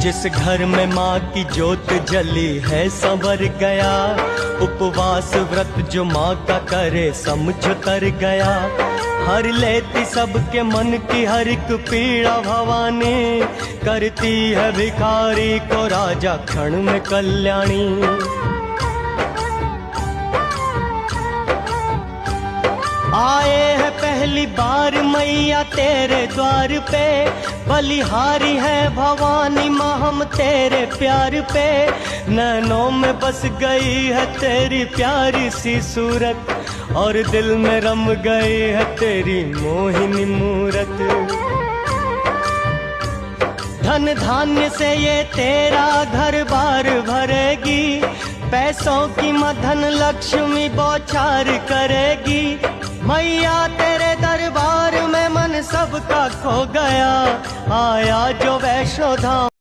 जिस घर में माँ की ज्योत जली है संवर गया। उपवास व्रत जो माँ का करे समझ तर गया। हर लेती सबके मन की हर एक पीड़ा भवानी, करती है भिखारी को राजा क्षण में कल्याणी। आए हैं पहली बार मैया तेरे द्वार पे, बलिहारी है भवानी माँ हम तेरे प्यार पे। नैनों में बस गई है तेरी प्यारी सी सूरत, और दिल में रम गई है तेरी मोहिनी मूरत। धन धान्य से ये तेरा घर बार भरेगी, पैसों की मधन लक्ष्मी बौछार करेगी। मैया तेरे दरबार में मन सबका खो गया, आया जो वैष्णो धाम।